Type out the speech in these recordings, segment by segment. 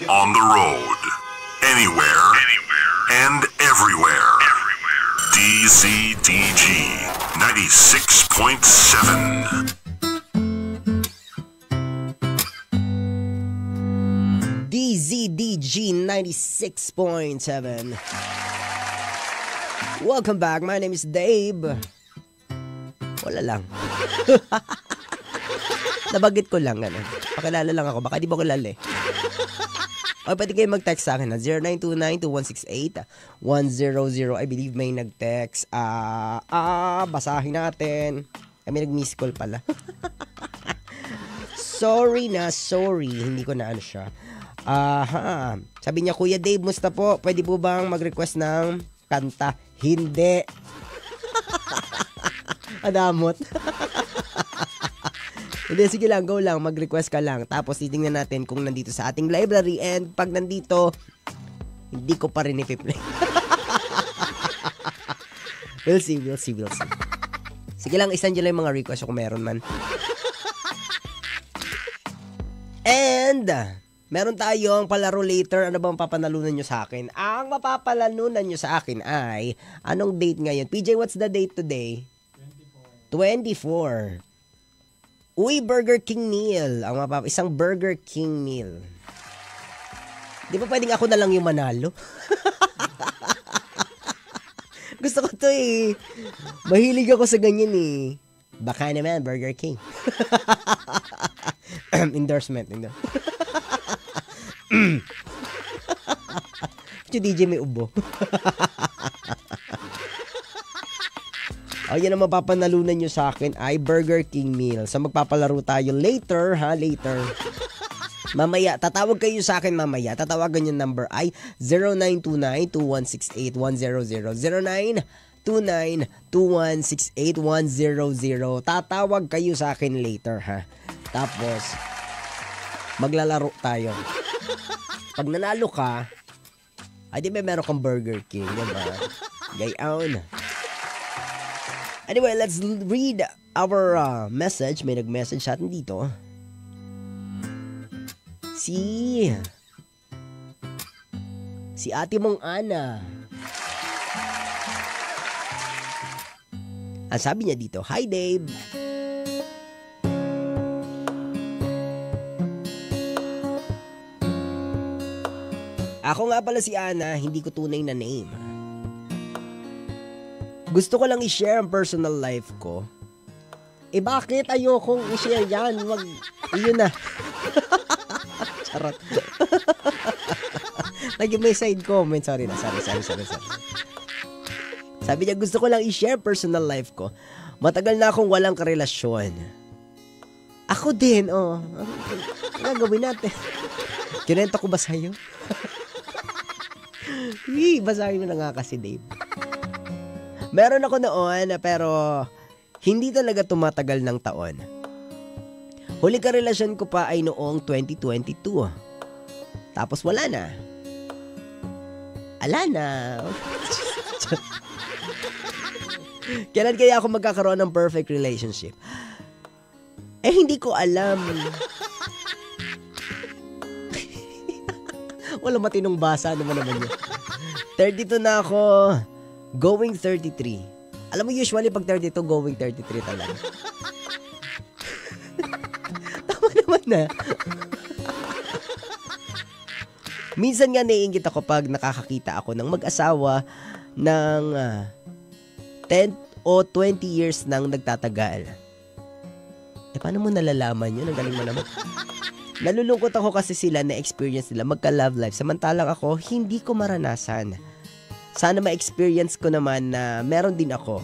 On the road. Anywhere. And everywhere. DZDG 96.7. DZDG 96.7. Welcome back. My name is Dave. Wala lang. Nabagit ko lang. Pakilala lang ako. Baka di ba kilala eh. O, pwede kayo mag-text sa akin na 0929-2168-100. I believe may nag-text. Basahin natin. May nag-miss call pala. Sorry. Hindi ko na ano siya. Sabi niya, Kuya Dave, musta po? Pwede po bang mag-request ng kanta? Hindi. Adamot. Hindi, sige lang, go lang, mag-request ka lang. Tapos titingnan natin kung nandito sa ating library. And pag nandito, hindi ko pa rin ipi-play. We'll see. Sige lang, isan dyan lang yung mga request kung meron man. And meron tayong palaro later. Ano bang papanalunan nyo sa akin? Ang mapapalanunan nyo sa akin ay, anong date ngayon? PJ, what's the date today? 24. Uy, Burger King meal. Isang Burger King meal. Di ba pwedeng ako na lang yung manalo? Gusto ko to eh. Mahilig ako sa ganyan eh. Baka naman, Burger King. Endorsement. DJ may ubo. Yan ang mapapanalunan nyo sa akin ay Burger King meal. So magpapalaro tayo later. Mamaya, tatawag kayo sa akin mamaya. Tatawagan yung number ay 0929-2168-100. 0929-2168-100. Tatawag kayo sa akin later Tapos maglalaro tayo. Pag nanalo ka, ay di ba meron kang Burger King, diba? Gayon. Anyway, let's read our message. May nag-message sa atin dito. Si ate mong Ana. Ang sabi niya dito, Hi Dave. Ako nga pala si Ana, hindi ko tunay na name. Gusto ko lang i-share ang personal life ko. Bakit ayokong i-share yan? Yun na. Charot. Lagi may side comment. Sorry. Sabi niya, gusto ko lang i-share personal life ko. Matagal na akong walang karelasyon. Ako din, Ano gagawin natin? Kinento ko ba sa'yo? Basahin mo na nga kasi, Dave. Meron ako noon, pero hindi talaga tumatagal ng taon. Huli karelasyon ko pa ay noong 2022. Tapos wala na. Ala na. Kailan kaya ako magkakaroon ng perfect relationship? Hindi ko alam. Walang matinong basa naman yun. 32 na ako. Going 33. Alam mo, usually pag 32, going 33 talaga. Tama naman na. Minsan nga naiingit ako pag nakakakita ako ng mag-asawa ng 10 o 20 years nang nagtatagal. Paano mo nalalaman yun? Ang galing mo naman. Nalulungkot ako kasi sila na experience nila magka-love life. Samantalang ako, hindi ko maranasan. Sana ma-experience ko naman na meron din ako.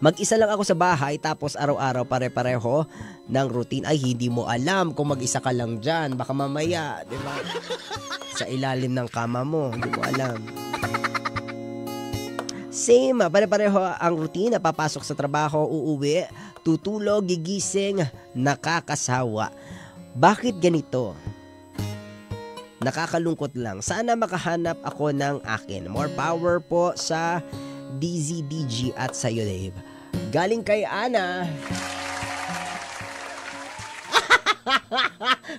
Mag-isa lang ako sa bahay tapos araw-araw pare-pareho ng routine. Ay, hindi mo alam kung mag-isa ka lang dyan. Baka mamaya, di ba? Sa ilalim ng kama mo, hindi mo alam. Same, pare-pareho ang routine. Papasok sa trabaho, uuwi, tutulog, gigising, nakakasawa. Bakit ganito? Nakakalungkot lang. Sana makahanap ako ng akin. More power po sa DZDG at sa'yo, Dave. Galing kay Ana.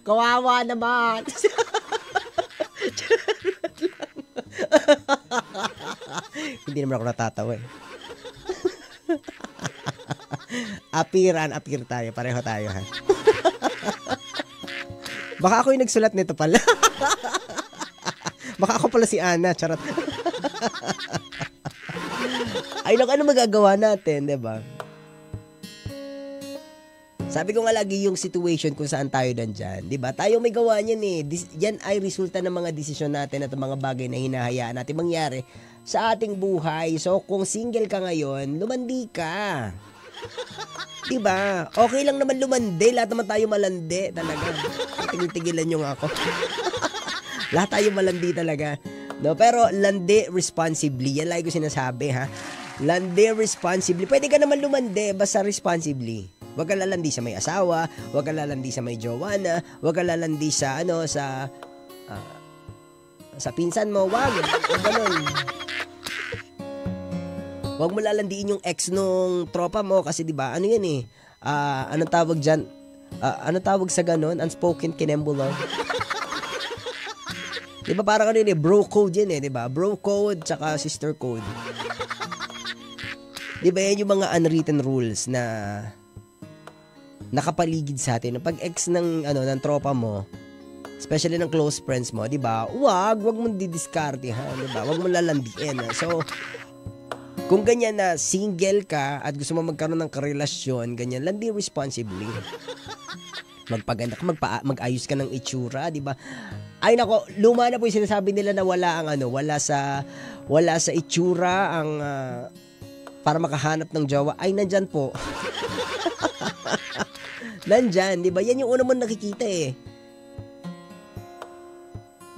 Kawawa naman. Hindi naman ako natatawa eh. Appear tayo. Pareho tayo ha. Baka ako yung nagsulat nito pala. Baka ako pala si Ana. Charot. Ay, ano magagawa natin, diba? Sabi ko nga lagi yung situation kung saan tayo nandyan. Diba? Tayo may gawa niyan eh. Yan ay resulta ng mga desisyon natin at mga bagay na hinahayaan natin mangyari sa ating buhay. So, kung single ka ngayon, lumandi ka. Diba? Okay lang naman lumandi. Lahat naman tayo malandi talaga. Tigil-tigilan nyo nga ako. Lahat tayo malandi talaga. No, pero landi responsibly. Yan lagi ko sinasabi ha. Landi responsibly. Pwede ka naman lumandi basta responsibly. Huwag ka lalandi sa may asawa, huwag ka lalandi sa may jowa na, huwag ka lalandi sa sa pinsan mo, wag ganun. Huwag mo lalandiin yung ex nung tropa mo kasi 'di ba? Ano 'yan eh? Anong tawag diyan? Anong tawag sa ganun? Unspoken kinembulong. 'Di ba parang ano yun eh, bro code 'yan eh, 'di ba? Bro code tsaka sister code. 'Di ba 'yan yung mga unwritten rules na nakapaligid sa atin. Pag ex ng tropa mo, especially ng close friends mo, 'di ba? Wag mong didiskarte ha, 'di ba? Wag mong lalandiin. So, kung ganyan na single ka at gusto mo magkaroon ng karelasyon, ganyan, landi responsibly. Magpaganda ka, mag-ayos ka ng itsura, 'di ba? Ay nako, luma na po 'yung sinasabi nila na wala sa itsura ang para makahanap ng jowa. Ay nandyan po. Nandyan, di ba? Yan yung una mo nakikita eh.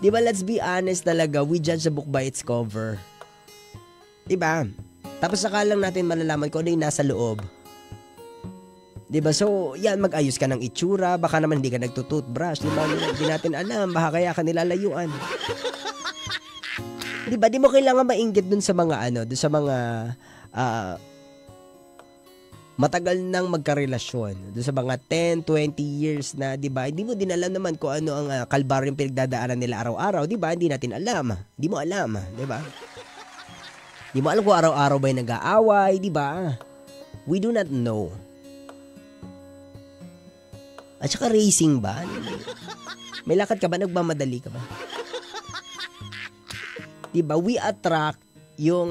Di ba, let's be honest talaga, we judge a book by its cover. Di ba? Tapos saka lang natin malalaman kung ano yung nasa loob. Di ba? So, yan, mag-ayos ka ng itsura, baka naman hindi ka nagtutoothbrush, di ba? Hindi natin alam, baka kaya ka nilalayuan. Di ba? Di mo kailangan mainggit dun sa mga dun sa mga matagal nang magkarelasyon. Doon sa mga 10, 20 years na, di ba? Hindi mo din alam naman kung ano ang kalbaryong pinagdadaanan nila araw-araw, di ba? Hindi natin alam. Hindi mo alam, di ba? Hindi mo alam kung araw-araw ba yung nag-aaway, di ba? We do not know. At saka racing ba? May lakad ka ba? Nagmamadali ka ba? Di ba? We attract yung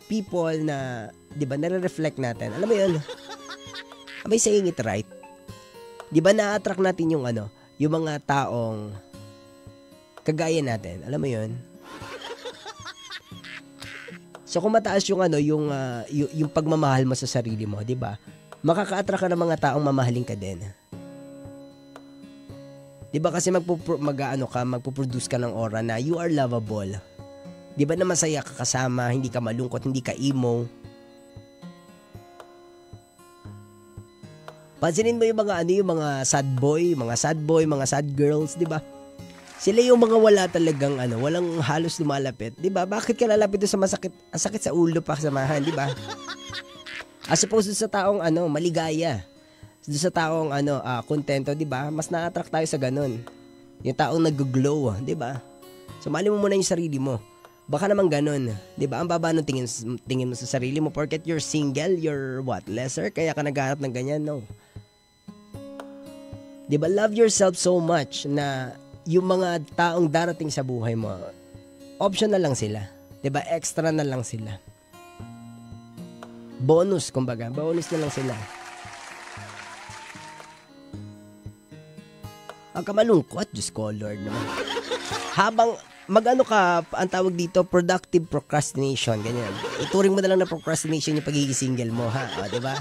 people na, di ba, nare-reflect natin. Alam mo yun? Am I saying it right? Di ba na-attract natin yung yung mga taong kagaya natin. Alam mo yun? So kung mataas yung yung pagmamahal mo sa sarili mo, di ba? Makaka-attract ka ng mga taong mamahalin ka din. Di ba kasi magpo-produce ka ng aura na you are lovable. Di ba na masaya ka kasama, hindi ka malungkot, hindi ka emo. Pansinin mo yung mga sad boy, mga sad girls, di ba? Sila yung mga wala talagang walang halos lumalapit, di ba? Bakit ka lalapit sa masakit, ang sakit sa ulo pa samahan, di ba? As opposed sa taong maligaya, sa taong kontento, di ba? Mas na-attract tayo sa ganun. Yung taong nag-glow, di ba? So mali mo muna yung sarili mo. Baka naman ganun, 'di ba? Ang baba ng tingin mo sa sarili mo porket you're single, you're lesser kaya ka naghahanap ng ganyan, no. 'Di ba? Love yourself so much na yung mga taong darating sa buhay mo, option na lang sila. 'Di ba? Extra na lang sila. Bonus kumbaga, bonus na lang sila. Ang kamalungkot, Diyos ko, Lord naman. Habang ang tawag dito, productive procrastination, ganyan. Ituring mo na lang na procrastination yung pagiging single mo, ha? O, diba?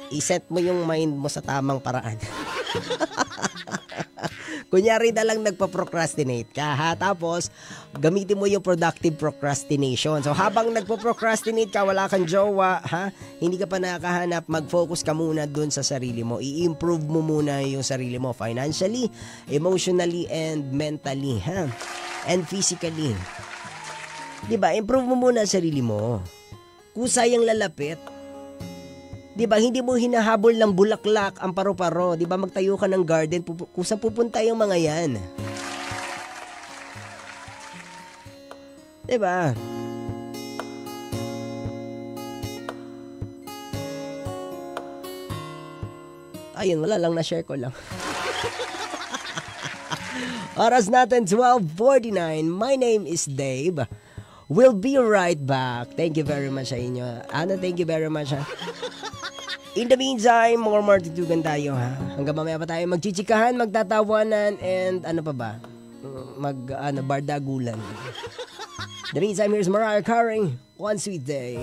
I-set mo yung mind mo sa tamang paraan. Kunyari na lang nagpa-procrastinate ka, ha? Tapos, gamitin mo yung productive procrastination. So, habang nagpo-procrastinate ka, wala kang jowa, ha? Hindi ka pa nakakahanap, mag-focus ka muna dun sa sarili mo. I-improve mo muna yung sarili mo financially, emotionally, and mentally, ha? And physically. Diba? Improve mo muna ang sarili mo. Kusayang lalapit. Di ba, hindi mo hinahabol ng bulaklak ang paru-paro. Di ba, magtayo ka ng garden kung saan pupunta yung mga yan. Di ba? Ayun, wala lang, na-share ko lang. Oras natin, 12:49. My name is Dave. We'll be right back. Thank you very much sa inyo. Ana, thank you very much, ha. In the meantime, more titugan tayo, ha. Hanggang mamaya pa tayo magchichikahan, magtatawanan, and ano pa ba? Bardagulan. In the meantime, here's Mariah Carey, One Sweet Day.